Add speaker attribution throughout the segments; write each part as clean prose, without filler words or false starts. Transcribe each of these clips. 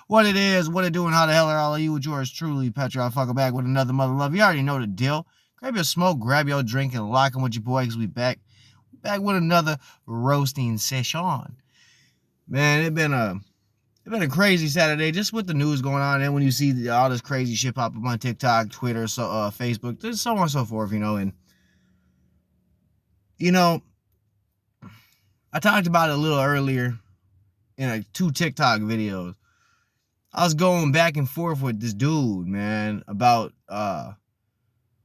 Speaker 1: What it is, what it doing, how the hell are all of you? With yours truly, Petra. Fucking back with another mother love. You already know the deal. Grab your smoke, grab your drink, and lock in with your boy, because we back with another roasting session. Man, it's been a crazy Saturday just with the news going on, and when you see all this crazy shit pop up on TikTok, Twitter, Facebook, so on and so forth, and you know, I talked about it a little earlier in like 2 TikTok videos. I was going back and forth with this dude, man, about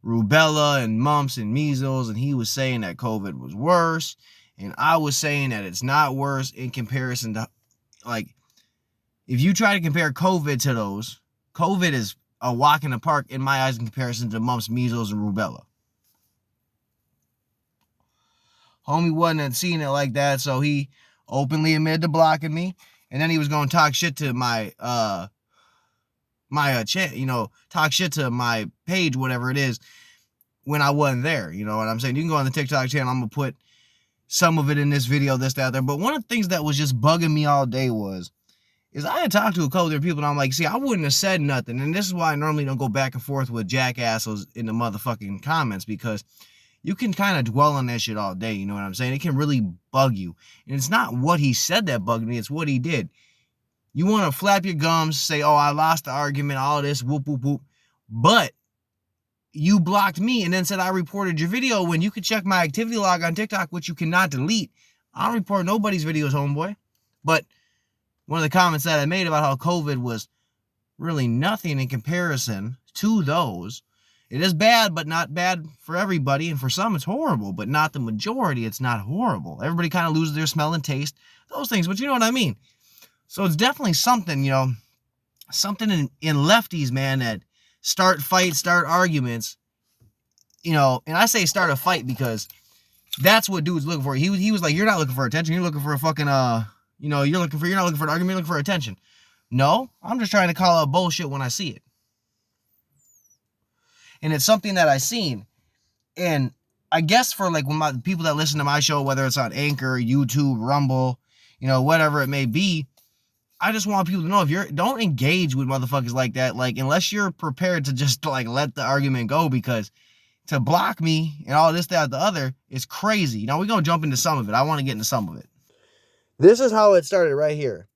Speaker 1: rubella and mumps and measles, and he was saying that COVID was worse, and I was saying that it's not worse in comparison to, like, if you try to compare COVID to those, COVID is a walk in the park in my eyes in comparison to mumps, measles, and rubella. Homie wasn't seeing it like that, so he openly admitted to blocking me, and then he was going to talk shit to my chat, talk shit to my page, whatever it is, when I wasn't there. You know what I'm saying? You can go on the TikTok channel. I'm going to put some of it in this video, this, that, there. But one of the things that was just bugging me all day is I had talked to a couple of people, and I'm like, see, I wouldn't have said nothing. And this is why I normally don't go back and forth with jackasses in the motherfucking comments, because you can kind of dwell on that shit all day. You know what I'm saying? It can really bug you. And it's not what he said that bugged me. It's what he did. You want to flap your gums, say, oh, I lost the argument, all this, whoop, whoop, whoop. But you blocked me and then said I reported your video when you could check my activity log on TikTok, which you cannot delete. I don't report nobody's videos, homeboy. But one of the comments that I made about how COVID was really nothing in comparison to those. It is bad, but not bad for everybody. And for some, it's horrible, but not the majority. It's not horrible. Everybody kind of loses their smell and taste, those things. But you know what I mean? So it's definitely something, something in lefties, man, that start fights, start arguments, and I say start a fight because that's what dude's looking for. He was like, you're not looking for attention. You're looking for a fucking, you're not looking for an argument. You're looking for attention. No, I'm just trying to call out bullshit when I see it. And it's something that I seen. And I guess for like when the people that listen to my show, whether it's on Anchor, YouTube, Rumble, whatever it may be, I just want people to know, don't engage with motherfuckers like that, like, unless you're prepared to just like let the argument go, because to block me and all this, that, the other is crazy. Now we're going to jump into some of it. I want to get into some of it. This is how it started right here.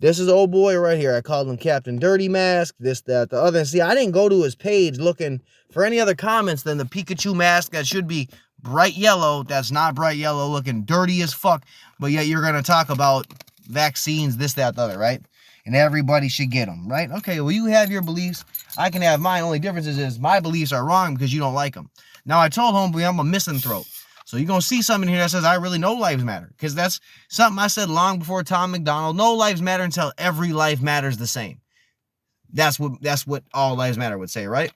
Speaker 1: This is old boy right here. I called him Captain Dirty Mask, this, that, the other. And see, I didn't go to his page looking for any other comments than the Pikachu mask that should be bright yellow. That's not bright yellow, looking dirty as fuck. But yet you're going to talk about vaccines, this, that, the other, right? And everybody should get them, right? Okay, well, you have your beliefs. I can have mine. Only difference is my beliefs are wrong because you don't like them. Now, I told homeboy I'm a misanthrope. So you're going to see something here that says I really know lives matter. Because that's something I said long before Tom McDonald. No lives matter until every life matters the same. That's what all lives matter would say, right?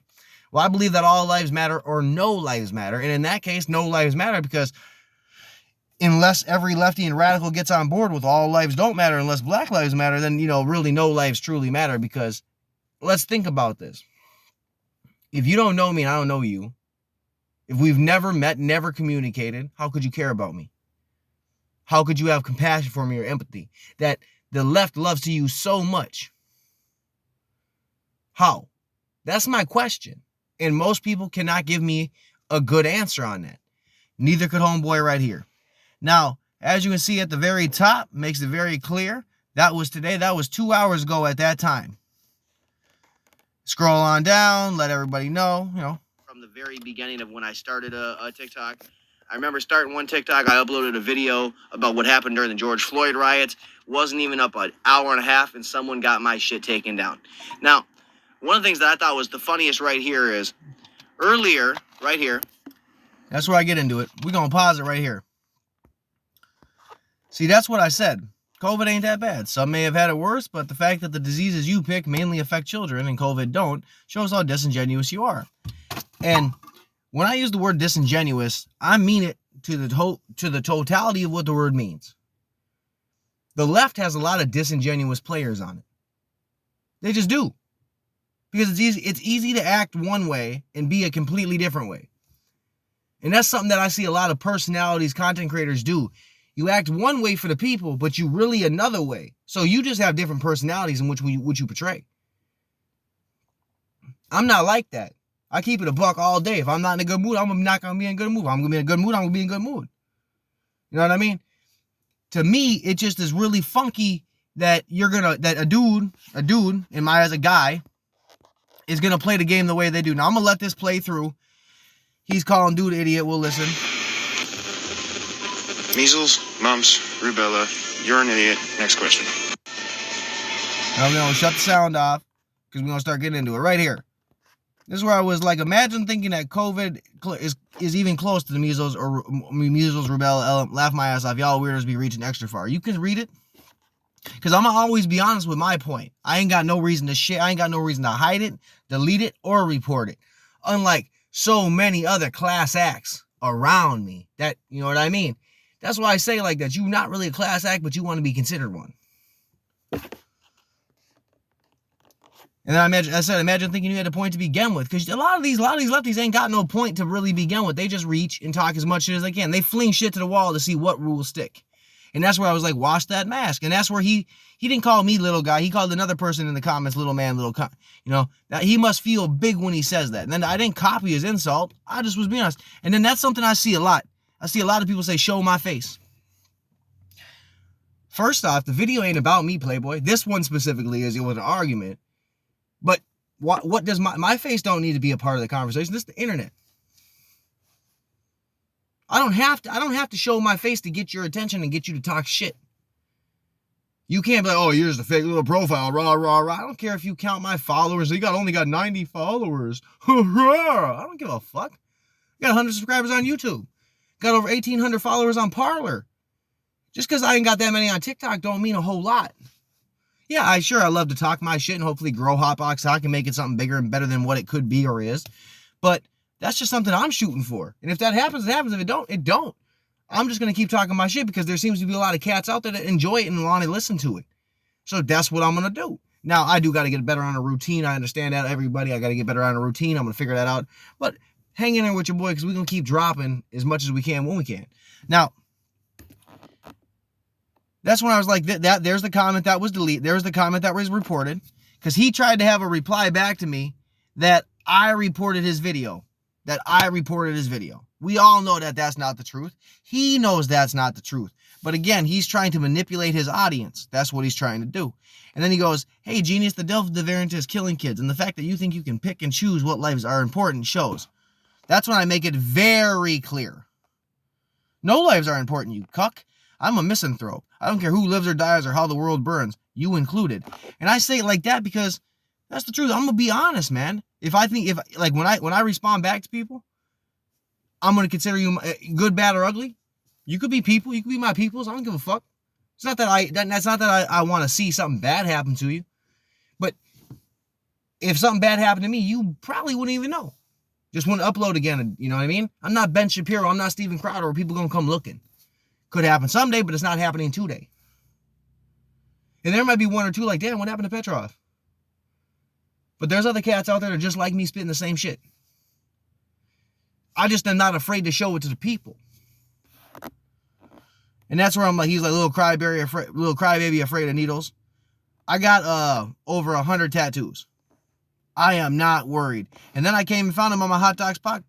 Speaker 1: Well, I believe that all lives matter or no lives matter. And in that case, no lives matter, because unless every lefty and radical gets on board with all lives don't matter unless black lives matter, then, really no lives truly matter. Because let's think about this. If you don't know me and I don't know you, if we've never met, never communicated, how could you care about me? How could you have compassion for me or empathy that the left loves to use so much? How? That's my question. And most people cannot give me a good answer on that. Neither could homeboy right here. Now, as you can see at the very top, makes it very clear. That was today. That was 2 hours ago at that time. Scroll on down, let everybody know, From the very beginning of when I started a TikTok. I remember starting one TikTok. I uploaded a video about what happened during the George Floyd riots. Wasn't even up an hour and a half, and someone got my shit taken down. Now, one of the things that I thought was the funniest right here is earlier, right here. That's where I get into it. We're going to pause it right here. See, that's what I said. COVID ain't that bad. Some may have had it worse, but the fact that the diseases you pick mainly affect children and COVID don't shows how disingenuous you are. And when I use the word disingenuous, I mean it to the totality of what the word means. The left has a lot of disingenuous players on it. They just do. Because it's easy to act one way and be a completely different way. And that's something that I see a lot of personalities, content creators do. You act one way for the people, but you really another way. So you just have different personalities in which you portray. I'm not like that. I keep it a buck all day. If I'm not in a good mood, I'm not going to be in a good mood. If I'm going to be in a good mood, I'm going to be in a good mood. You know what I mean? To me, it just is really funky that a dude, in my eyes, a guy, is going to play the game the way they do. Now, I'm going to let this play through. He's calling dude an idiot. We'll listen.
Speaker 2: Measles, mumps, rubella. You're an idiot. Next question.
Speaker 1: Now we're going to shut the sound off because we're going to start getting into it right here. This is where I was like, imagine thinking that COVID is even close to the measles or measles, rubella, laugh my ass off. Y'all weirdos be reaching extra far. You can read it. Because I'm going to always be honest with my point. I ain't got no reason to shit. I ain't got no reason to hide it, delete it, or report it. Unlike so many other class acts around me. That, you know what I mean? That's why I say like that. You're not really a class act, but you want to be considered one. And then imagine thinking you had a point to begin with. Because a lot of these lefties ain't got no point to really begin with. They just reach and talk as much shit as they can. They fling shit to the wall to see what rules stick. And that's where I was like, wash that mask. And that's where he didn't call me little guy. He called another person in the comments, little man, that he must feel big when he says that. And then I didn't copy his insult. I just was being honest. And then that's something I see a lot. I see a lot of people say, show my face. First off, the video ain't about me, Playboy. This one specifically it was an argument. But what does my face don't need to be a part of the conversation. This is the internet. I don't have to show my face to get your attention and get you to talk shit. You can't be like, oh, here's the fake little profile, rah, rah, rah. I don't care if you count my followers. You only got 90 followers. I don't give a fuck. I got 100 subscribers on YouTube. Got over 1,800 followers on Parler. Just because I ain't got that many on TikTok don't mean a whole lot. Yeah, I love to talk my shit and hopefully grow Hotbox Talk and make it something bigger and better than what it could be or is. But that's just something I'm shooting for. And if that happens, it happens. If it don't, it don't. I'm just going to keep talking my shit because there seems to be a lot of cats out there that enjoy it and want to listen to it. So that's what I'm going to do. Now, I do got to get better on a routine. I understand that, everybody. I got to get better on a routine. I'm going to figure that out. But hang in there with your boy because we're going to keep dropping as much as we can when we can. Now, that's when I was like, there's the comment that was deleted. There's the comment that was reported. Because he tried to have a reply back to me that I reported his video. We all know that that's not the truth. He knows that's not the truth. But again, he's trying to manipulate his audience. That's what he's trying to do. And then he goes, hey, genius, the Delta variant is killing kids. And the fact that you think you can pick and choose what lives are important shows. That's when I make it very clear. No lives are important, you cuck. I'm a misanthrope. I don't care who lives or dies or how the world burns, you included. And I say it like that because that's the truth. I'm going to be honest, man. When I respond back to people, I'm going to consider you good, bad, or ugly. You could be people. You could be my peoples. I don't give a fuck. It's not that that's not that I want to see something bad happen to you. But if something bad happened to me, you probably wouldn't even know. Just wouldn't upload again. You know what I mean? I'm not Ben Shapiro. I'm not Steven Crowder where people going to come looking. Could happen someday, but it's not happening today. And there might be one or two like, damn, what happened to Petrov? But there's other cats out there that are just like me spitting the same shit. I just am not afraid to show it to the people. And that's where I'm like, he's like, little crybaby afraid of needles. I got over 100 tattoos. I am not worried. And then I came and found him on my Hotbox Talk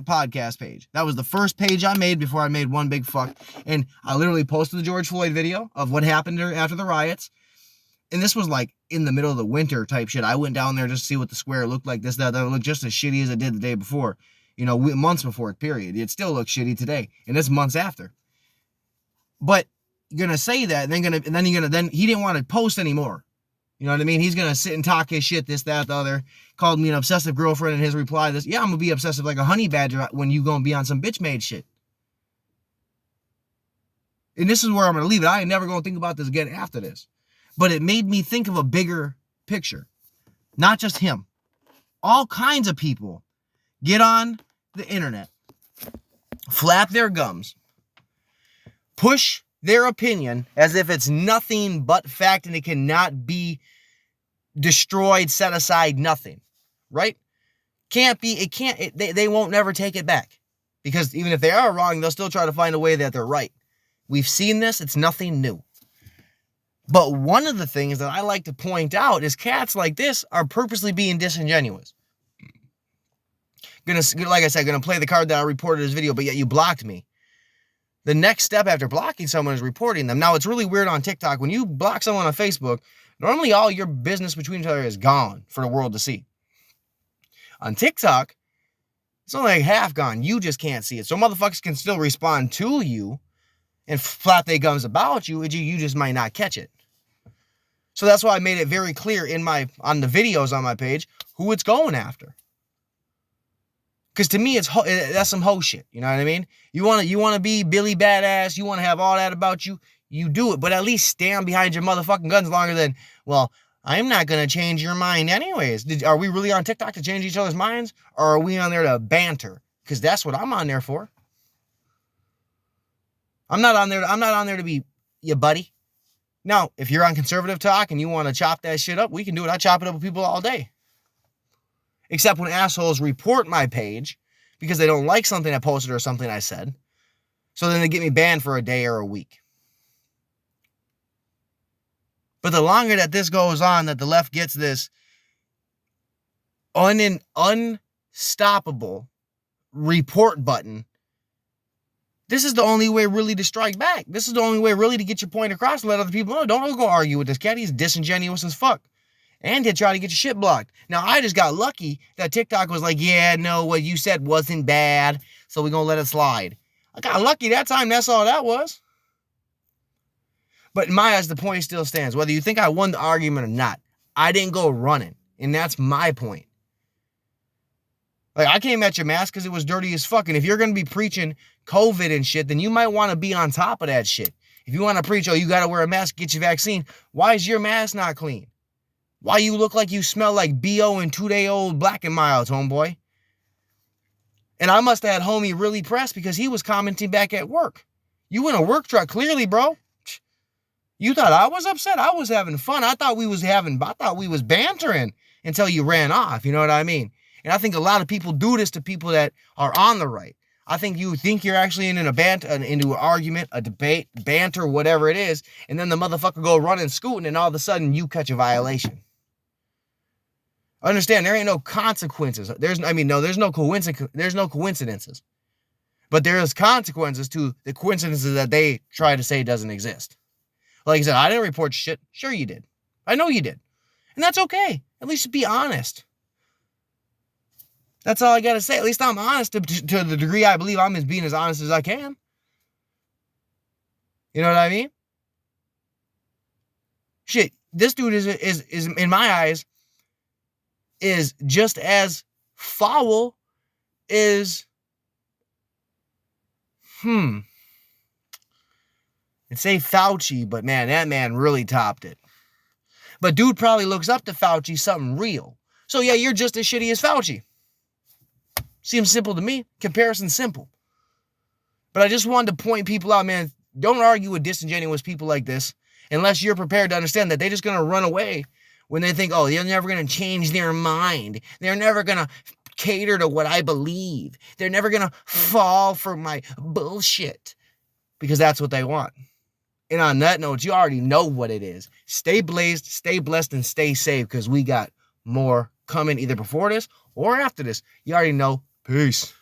Speaker 1: podcast page. That was the first page I made before I made one big fuck. And I literally posted the George Floyd video of what happened after the riots. And this was like in the middle of the winter type shit. I went down there just to see what the square looked like. That looked just as shitty as it did the day before. Months before, period. It still looks shitty today. And it's months after. But you're gonna say that, and then he didn't want to post anymore. You know what I mean? He's gonna sit and talk his shit, this, that, the other. Called me an obsessive girlfriend in his reply. I'm gonna be obsessive like a honey badger when you gonna be on some bitch made shit. And this is where I'm gonna leave it. I ain't never gonna think about this again after this. But it made me think of a bigger picture. Not just him. All kinds of people get on the internet, flap their gums, push their opinion as if it's nothing but fact and it cannot be destroyed, set aside, nothing. Right? They won't never take it back. Because even if they are wrong, they'll still try to find a way that they're right. We've seen this. It's nothing new. But one of the things that I like to point out is cats like this are purposely being disingenuous. Like I said, gonna play the card that I reported this video, but yet you blocked me. The next step after blocking someone is reporting them. Now, it's really weird on TikTok. When you block someone on Facebook, normally all your business between each other is gone for the world to see. On TikTok, it's only like half gone. You just can't see it. So motherfuckers can still respond to you and flap their gums about you, and you just might not catch it. So that's why I made it very clear on the videos on my page who it's going after. Because to me, that's some hoe shit. You know what I mean? You want to be Billy Badass. You want to have all that about you. You do it. But at least stand behind your motherfucking guns longer than, well, I'm not going to change your mind anyways. Are we really on TikTok to change each other's minds? Or are we on there to banter? Because that's what I'm on there for. I'm not on there to be your buddy. Now, if you're on conservative talk and you want to chop that shit up, we can do it. I chop it up with people all day. Except when assholes report my page because they don't like something I posted or something I said. So then they get me banned for a day or a week. But the longer that this goes on, that the left gets this unstoppable report button, this is the only way really to strike back. This is the only way really to get your point across and let other people know. Don't go argue with this cat. He's disingenuous as fuck. And he'll try to get your shit blocked. Now, I just got lucky that TikTok was like, yeah, no, what you said wasn't bad, so we're going to let it slide. I got lucky that time. That's all that was. But in my eyes, the point still stands. Whether you think I won the argument or not, I didn't go running. And that's my point. Like, I came at your mask because it was dirty as fuck. And if you're going to be preaching COVID and shit, then you might want to be on top of that shit. If you want to preach, oh, you got to wear a mask, get your vaccine, why is your mask not clean? Why you look like you smell like B.O. and 2-day-old Black and Milds, homeboy? And I must have had homie really pressed because he was commenting back at work. You in a work truck, clearly, bro. You thought I was upset? I was having fun. I thought we was bantering until you ran off. You know what I mean? And I think a lot of people do this to people that are on the right. I think you think you're actually into an argument, a debate, banter, whatever it is, and then the motherfucker go running, scooting, and all of a sudden you catch a violation. Understand, there ain't no consequences. There's no coincidences. But there is consequences to the coincidences that they try to say doesn't exist. Like I said, I didn't report shit. Sure you did. I know you did. And that's okay. At least be honest. That's all I got to say. At least I'm honest to the degree I believe I'm being as honest as I can. You know what I mean? Shit, this dude is in my eyes, is just as foul as, I'd say Fauci, but man, that man really topped it. But dude probably looks up to Fauci something real. So yeah, you're just as shitty as Fauci. Seems simple to me. Comparison simple. But I just wanted to point people out, man. Don't argue with disingenuous people like this unless you're prepared to understand that they're just going to run away when they think, oh, they're never going to change their mind. They're never going to cater to what I believe. They're never going to fall for my bullshit because that's what they want. And on that note, you already know what it is. Stay blazed, stay blessed, and stay safe because we got more coming either before this or after this. You already know. Peace.